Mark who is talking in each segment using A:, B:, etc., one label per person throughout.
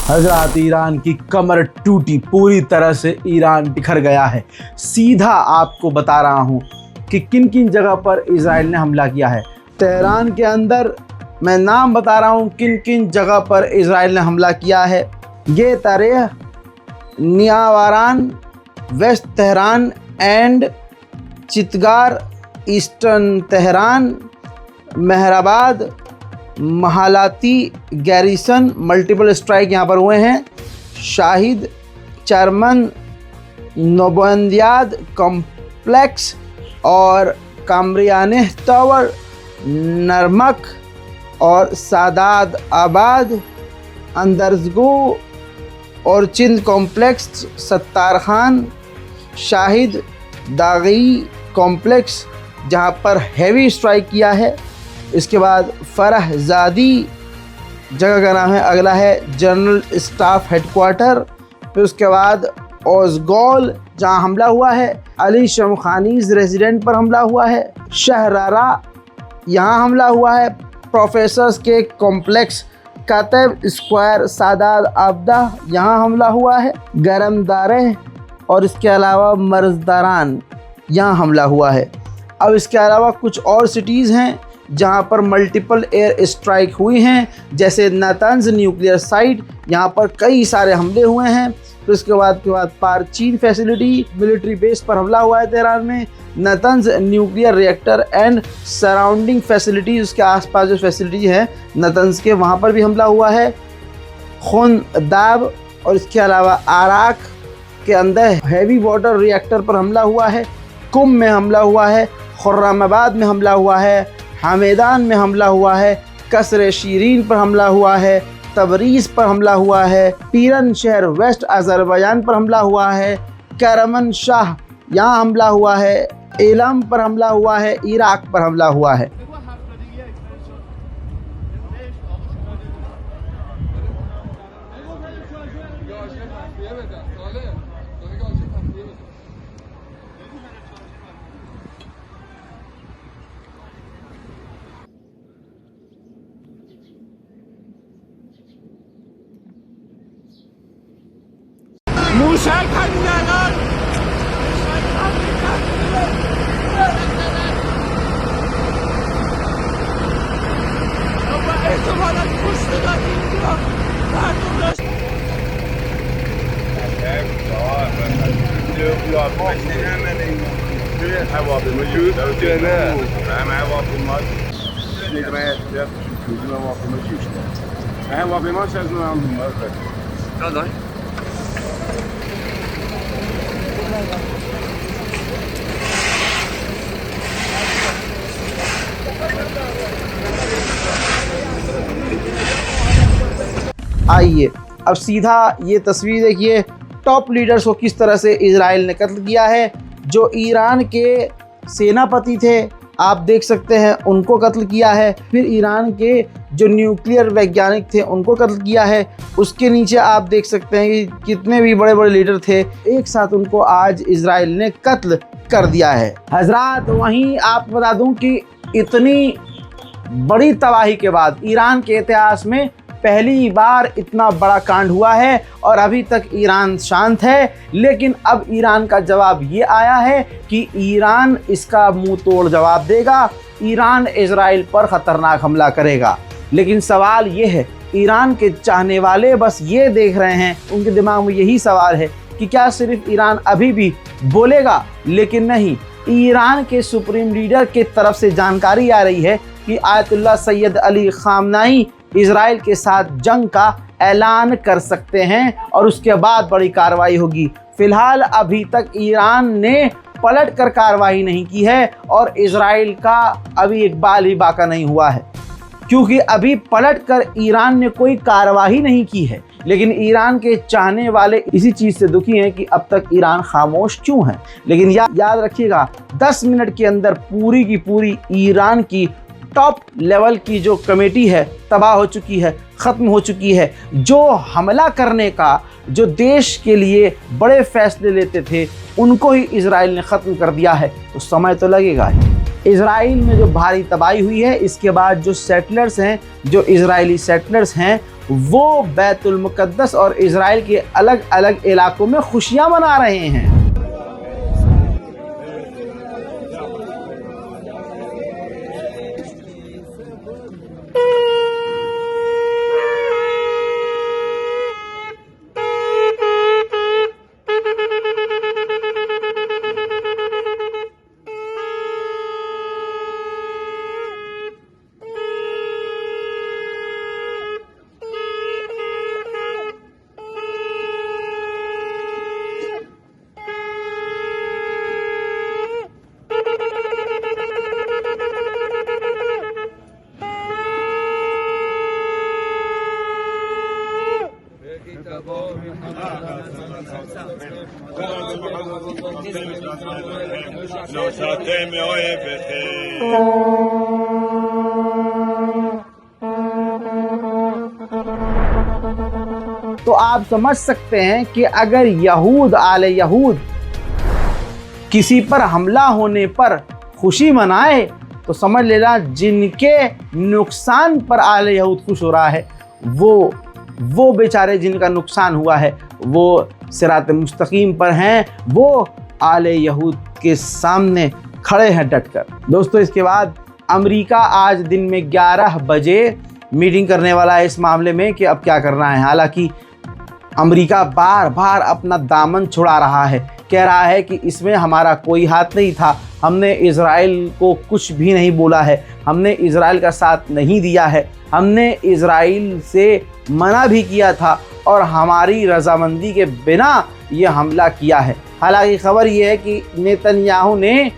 A: हजरत Iran की कमर टूटी, पूरी तरह से ईरान बिखर गया है। सीधा आपको बता रहा हूँ कि किन किन जगह पर इजराइल ने हमला किया है। तेहरान के अंदर मैं नाम बता रहा हूँ किन किन जगह पर इजराइल ने हमला किया है। ये तारीह Niavaran, west Tehran and Chitgar, eastern Tehran, Mehrabad, Mahallati, garrison, multiple strike यहाँ पर हुए हैं। शाहिद, चरमन, नोबंदियाद कॉम्प्लेक्स और कामरियाने टावर, नरमक और सादात आबाद, अंदरजगो और चिंद कॉम्प्लेक्स, सत्तार खान, शाहिद, दागी कॉम्प्लेक्स जहाँ पर हैवी स्ट्राइक किया है। इसके बाद फरहजादी जगह का नाम है। अगला है जनरल स्टाफ हेडक्वार्टर। फिर उसके बाद ओज़गोल जहाँ हमला हुआ है। अली शमखानीज रेजिडेंट पर हमला हुआ है। शहरारा यहाँ हमला हुआ है। प्रोफेसर्स के कॉम्प्लेक्स, कातब स्क्वायर, सादात आबदा यहाँ हमला हुआ है। गरमदारे और इसके अलावा मर्जदारान यहाँ हमला हुआ है। अब इसके अलावा कुछ और सिटीज़ हैं जहाँ पर मल्टीपल एयर स्ट्राइक हुई हैं, जैसे नातांज न्यूक्लियर साइट, यहाँ पर कई सारे हमले हुए हैं। फिर उसके बाद पारचीन फैसिलिटी मिलिट्री बेस पर हमला हुआ है तेहरान में। Natanz nuclear reactor and surrounding facility, उसके आसपास जो फैसिलिटी है नातांज के, वहाँ पर भी हमला हुआ है। खुनदाब और इसके अलावा आराक के अंदर हैवी वाटर रिएक्टर पर हमला हुआ है। कुम में हमला हुआ है। खुर्रमाबाद में हमला हुआ है। हमेदान में हमला हुआ है। कसर शीरीन पर हमला हुआ है। तबरीज़ पर हमला हुआ है। पीरन शहर वेस्ट अज़रबैजान पर हमला हुआ है। करमन शाह यहाँ हमला हुआ है। एलम पर हमला हुआ है। इराक पर हमला हुआ है। आइए अब सीधा ये तस्वीर देखिए, टॉप लीडर्स को किस तरह से इजराइल ने कत्ल किया है। जो ईरान के सेनापति थे आप देख सकते हैं, उनको कत्ल किया है। फिर ईरान के जो न्यूक्लियर वैज्ञानिक थे उनको कत्ल किया है। उसके नीचे आप देख सकते हैं कि कितने भी बड़े बड़े लीडर थे, एक साथ उनको आज इजराइल ने कत्ल कर दिया है। हजरात, वहीं आपको बता दूं कि इतनी बड़ी तबाही के बाद ईरान के इतिहास में पहली बार इतना बड़ा कांड हुआ है और अभी तक ईरान शांत है। लेकिन अब ईरान का जवाब ये आया है कि ईरान इसका मुंह तोड़ जवाब देगा। ईरान इजराइल पर ख़तरनाक हमला करेगा। लेकिन सवाल ये है, ईरान के चाहने वाले बस ये देख रहे हैं, उनके दिमाग में यही सवाल है कि क्या सिर्फ ईरान अभी भी बोलेगा। लेकिन नहीं, ईरान के सुप्रीम लीडर के तरफ से जानकारी आ रही है कि आयतुल्लाह सैयद अली ख़ामनेई इजराइल के साथ जंग का ऐलान कर सकते हैं और उसके बाद बड़ी कार्रवाई होगी। फिलहाल अभी तक ईरान ने पलट कर कार्रवाई नहीं की है और इजराइल का अभी एक बाल ही बाका नहीं हुआ है, क्योंकि अभी पलट कर ईरान ने कोई कार्रवाई नहीं की है। लेकिन ईरान के चाहने वाले इसी चीज़ से दुखी हैं कि अब तक ईरान खामोश क्यों है। लेकिन याद रखिएगा, 10 मिनट के अंदर पूरी की पूरी ईरान की टॉप लेवल की जो कमेटी है तबाह हो चुकी है, ख़त्म हो चुकी है। जो हमला करने का, जो देश के लिए बड़े फैसले लेते थे, उनको ही इजराइल ने ख़त्म कर दिया है। तो समय तो लगेगा ही। इजराइल में जो भारी तबाही हुई है, इसके बाद जो सेटलर्स हैं, जो इजरायली सेटलर्स हैं, वो बैतुल मुक़द्दस और इजराइल के अलग अलग इलाकों में खुशियां मना रहे हैं। तो आप समझ सकते हैं कि अगर यहूद आले यहूद किसी पर हमला होने पर खुशी मनाए तो समझ लेना जिनके नुकसान पर आले यहूद खुश हो रहा है वो बेचारे जिनका नुकसान हुआ है वो सिरात मुस्तकीम पर हैं, वो आले यहूद के सामने खड़े हैं डटकर। दोस्तों, इसके बाद अमेरिका आज दिन में 11 बजे मीटिंग करने वाला है इस मामले में कि अब क्या करना है। हालांकि अमेरिका बार बार अपना दामन छुड़ा रहा है, कह रहा है कि इसमें हमारा कोई हाथ नहीं था, हमने इजराइल को कुछ भी नहीं बोला है, हमने इजराइल का साथ नहीं दिया है, हमने इजराइल से मना भी किया था और हमारी रजामंदी के बिना ये हमला किया है। हालांकि खबर ये है कि नेतन्याहू ने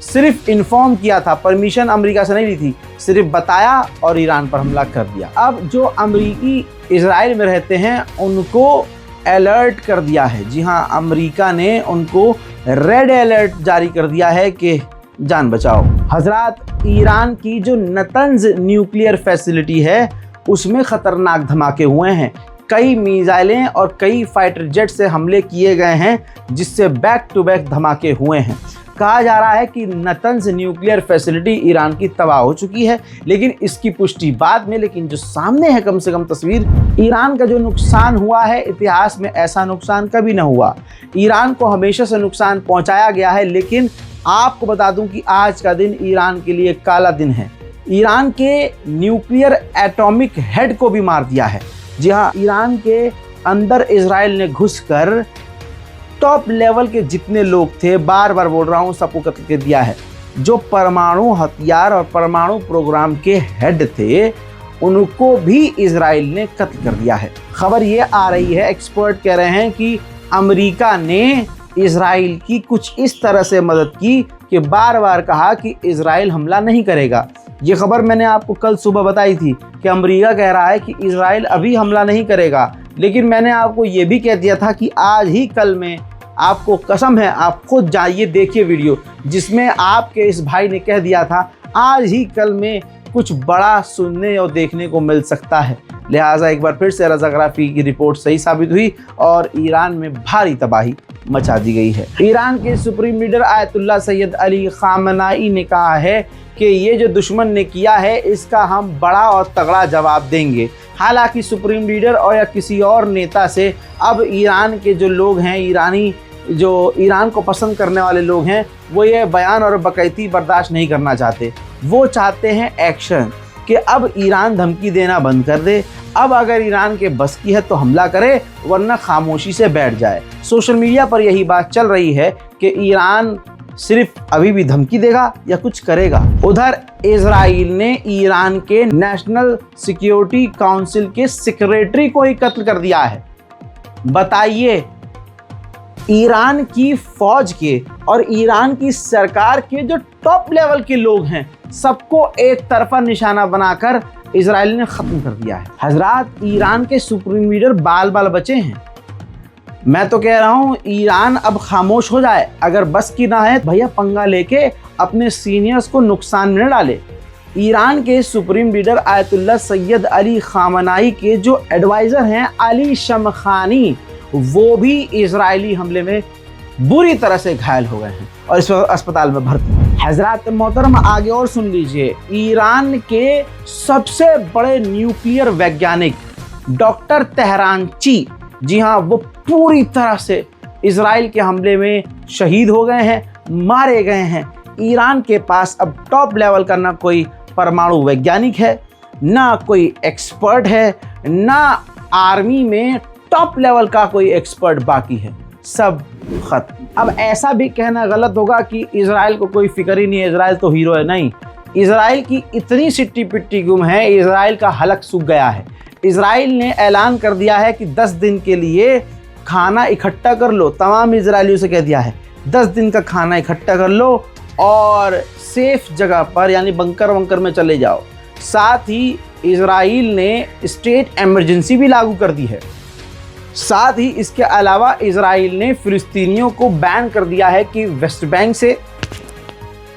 A: सिर्फ इन्फॉर्म किया था, परमिशन अमेरिका से नहीं ली थी, सिर्फ बताया और ईरान पर हमला कर दिया। अब जो अमेरिकी इजराइल में रहते हैं उनको अलर्ट कर दिया है। जी हाँ, अमेरिका ने उनको रेड अलर्ट जारी कर दिया है कि जान बचाओ। हजरात, ईरान की जो नतंज न्यूक्लियर फैसिलिटी है उसमें ख़तरनाक धमाके हुए हैं। कई मिसाइलें और कई फाइटर जेट से हमले किए गए हैं जिससे बैक टू बैक धमाके हुए हैं। कहा जा रहा है कि नतंज न्यूक्लियर फैसिलिटी ईरान की तबाह हो चुकी है, लेकिन इसकी पुष्टि बाद में। लेकिन जो सामने है कम से कम तस्वीर, ईरान का जो नुकसान हुआ है, इतिहास में ऐसा नुकसान कभी न हुआ। ईरान को हमेशा से नुकसान पहुंचाया गया है, लेकिन आपको बता दूं कि आज का दिन ईरान के लिए काला दिन है। ईरान के न्यूक्लियर एटॉमिक हेड को भी मार दिया है। जी हाँ, ईरान के अंदर इजराइल ने घुसकर टॉप लेवल के जितने लोग थे, बार बार बोल रहा हूँ, सबको कत्ल कर दिया है। जो परमाणु हथियार और परमाणु प्रोग्राम के हेड थे उनको भी इजराइल ने कत्ल कर दिया है। खबर ये आ रही है, एक्सपर्ट कह रहे हैं कि अमेरिका ने इजराइल की कुछ इस तरह से मदद की कि बार बार कहा कि इजराइल हमला नहीं करेगा। ये खबर मैंने आपको कल सुबह बताई थी कि अमेरिका कह रहा है कि इजराइल अभी हमला नहीं करेगा, लेकिन मैंने आपको ये भी कह दिया था कि आज ही कल में, आपको कसम है, आप खुद जाइए देखिए वीडियो, जिसमें आपके इस भाई ने कह दिया था आज ही कल में कुछ बड़ा सुनने और देखने को मिल सकता है। लिहाजा एक बार फिर से रज़ाग्राफी की रिपोर्ट सही साबित हुई और ईरान में भारी तबाही मचा दी गई है। ईरान के supreme leader Ayatollah Syed Ali खामनाई ने कहा है कि ये जो दुश्मन ने किया है इसका हम बड़ा और तगड़ा जवाब देंगे। हालांकि सुप्रीम लीडर और या किसी और नेता से अब ईरान के जो लोग हैं, जो ईरान को पसंद करने वाले लोग हैं, वो ये बयान और बकैती बर्दाश्त नहीं करना चाहते। वो चाहते हैं एक्शन, कि अब ईरान धमकी देना बंद कर दे, अब अगर ईरान के बस की है तो हमला करे, वरना खामोशी से बैठ जाए। सोशल मीडिया पर यही बात चल रही है कि ईरान सिर्फ अभी भी धमकी देगा या कुछ करेगा। उधर इजराइल ने ईरान के नेशनल सिक्योरिटी काउंसिल के सेक्रेटरी को ही कत्ल कर दिया है। बताइए, ईरान की फौज के और ईरान की सरकार के जो टॉप लेवल के लोग हैं, सबको एक तरफा निशाना बनाकर इजराइल ने खत्म कर दिया है। हजरात, ईरान के सुप्रीम लीडर बाल बाल बचे हैं। मैं तो कह रहा हूँ ईरान अब खामोश हो जाए। अगर बस की ना है भैया पंगा लेके अपने सीनियर्स को नुकसान में न डाले। ईरान के supreme leader Ayatollah Syed Ali खामनाई के जो एडवाइज़र हैं अली शमखानी, वो भी इजरायली हमले में बुरी तरह से घायल हो गए हैं और इस वक्त अस्पताल में भर्ती हैं। हजरात मोहतरम, आगे और सुन लीजिए, ईरान के सबसे बड़े न्यूक्लियर वैज्ञानिक डॉक्टर तेहरानची, जी हाँ, वो पूरी तरह से इजराइल के हमले में शहीद हो गए हैं, मारे गए हैं। ईरान के पास अब टॉप लेवल का ना कोई परमाणु वैज्ञानिक है, ना कोई एक्सपर्ट है, ना आर्मी में टॉप लेवल का कोई एक्सपर्ट बाकी है, सब खत्म। अब ऐसा भी कहना गलत होगा कि इजराइल को कोई फिक्र ही नहीं है, इजराइल तो हीरो है। नहीं, इजराइल की इतनी सिट्टी पिट्टी गुम है, इजराइल का हलक सूख गया है। इजराइल ने ऐलान कर दिया है कि 10 दिन के लिए खाना इकट्ठा कर लो। तमाम इजरायलियों से कह दिया है 10 दिन का खाना इकट्ठा कर लो और सेफ जगह पर यानी बंकर वंकर में चले जाओ। साथ ही इजराइल ने स्टेट इमरजेंसी भी लागू कर दी है। साथ ही इसके अलावा इजराइल ने फिलिस्तीनियों को बैन कर दिया है कि वेस्ट बैंक से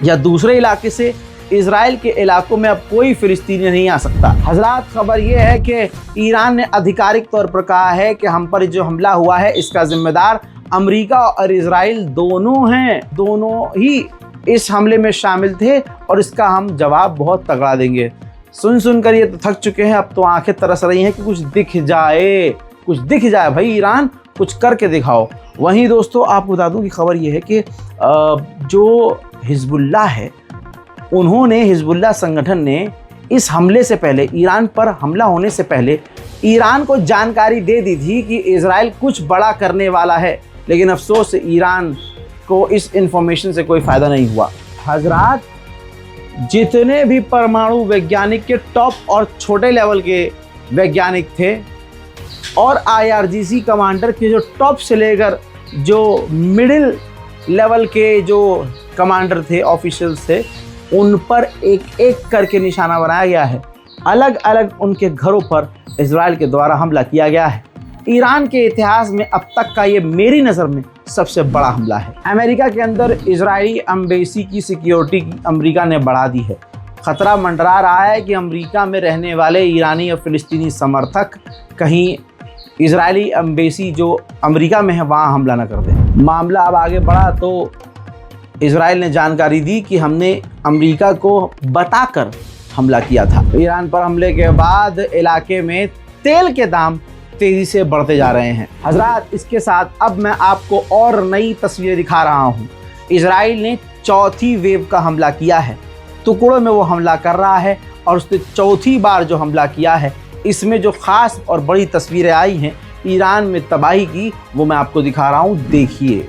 A: या दूसरे इलाके से इजराइल के इलाकों में अब कोई फिलिस्तीनी नहीं आ सकता। हजरात, खबर यह है कि ईरान ने आधिकारिक तौर पर कहा है कि हम पर जो हमला हुआ है इसका जिम्मेदार अमेरिका और इजराइल दोनों हैं। दोनों ही इस हमले में शामिल थे और इसका हम जवाब बहुत तगड़ा देंगे। सुन कर ये तो थक चुके हैं, अब तो आंखें तरस रही हैं कि कुछ दिख जाए, कुछ दिख जाए भाई। ईरान कुछ करके दिखाओ। वहीं दोस्तों, आपको बता दूं कि खबर ये है कि जो हिजबुल्लाह है, उन्होंने, हिजबुल्लाह संगठन ने इस हमले से पहले, ईरान पर हमला होने से पहले ईरान को जानकारी दे दी थी कि इजराइल कुछ बड़ा करने वाला है। लेकिन अफसोस, ईरान को इस इंफॉर्मेशन से कोई फ़ायदा नहीं हुआ। हजरात, जितने भी परमाणु वैज्ञानिक के टॉप और छोटे लेवल के वैज्ञानिक थे और IRGC कमांडर के जो टॉप से लेकर जो मिडिल लेवल के जो कमांडर थे, ऑफिशियल्स थे, उन पर एक एक करके निशाना बनाया गया है। अलग अलग उनके घरों पर इजराइल के द्वारा हमला किया गया है। ईरान के इतिहास में अब तक का ये मेरी नज़र में सबसे बड़ा हमला है। अमेरिका के अंदर इजरायली एम्बेसी की सिक्योरिटी की अमेरिका ने बढ़ा दी है। खतरा मंडरा रहा है कि अमेरिका में रहने वाले ईरानी और फिलिस्तीनी समर्थक कहीं इजरायली एम्बेसी जो अमेरिका में है वहाँ हमला न कर दें। मामला अब आगे बढ़ा तो इजराइल ने जानकारी दी कि हमने अमेरिका को बताकर हमला किया था। ईरान पर हमले के बाद इलाके में तेल के दाम तेज़ी से बढ़ते जा रहे हैं। हजरात, इसके साथ अब मैं आपको और नई तस्वीरें दिखा रहा हूँ। इजराइल ने चौथी वेव का हमला किया है। टुकड़ों में वो हमला कर रहा है और उसने चौथी बार जो हमला किया है, इसमें जो ख़ास और बड़ी तस्वीरें आई हैं ईरान में तबाही की, वो मैं आपको दिखा रहा हूँ। देखिए।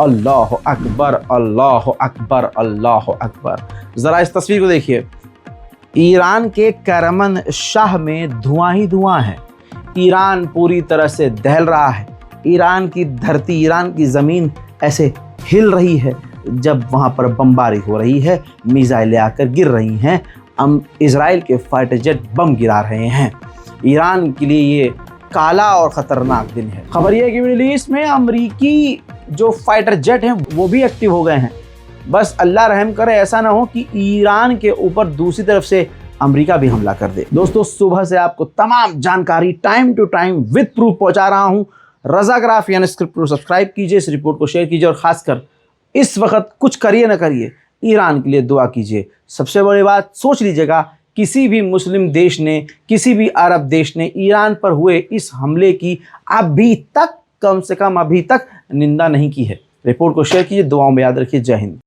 A: अल्लाह अकबर, अल्लाह अकबर, अल्लाह अकबर। ज़रा इस तस्वीर को देखिए। ईरान के करमन शाह में धुआं ही धुआं है। ईरान पूरी तरह से दहल रहा है। ईरान की धरती, ईरान की ज़मीन ऐसे हिल रही है जब वहाँ पर बमबारी हो रही है, मिसाइलें आकर गिर रही हैं, इजराइल के फाइटर जेट बम गिरा रहे हैं। ईरान के लिए ये काला और ख़तरनाक दिन है। खबर यह है कि मिडिल ईस्ट में अमरीकी जो फाइटर जेट हैं वो भी एक्टिव हो गए हैं। बस अल्लाह रहम करे, ऐसा ना हो कि ईरान के ऊपर दूसरी तरफ से अमेरिका भी हमला कर दे। दोस्तों, सुबह से आपको तमाम जानकारी time to time with proof पहुंचा रहा हूं। रज़ाग्राफ यानी स्क्रिप्ट को सब्सक्राइब कीजिए, इस रिपोर्ट को शेयर कीजिए और खासकर इस वक्त कुछ करिए ना करिए, ईरान के लिए दुआ कीजिए। सबसे बड़ी बात सोच लीजिएगा, किसी भी मुस्लिम देश ने, किसी भी अरब देश ने ईरान पर हुए इस हमले की अभी तक, कम से कम अभी तक निंदा नहीं की है। रिपोर्ट को शेयर कीजिए, दुआओं में याद रखिए। जय हिंद।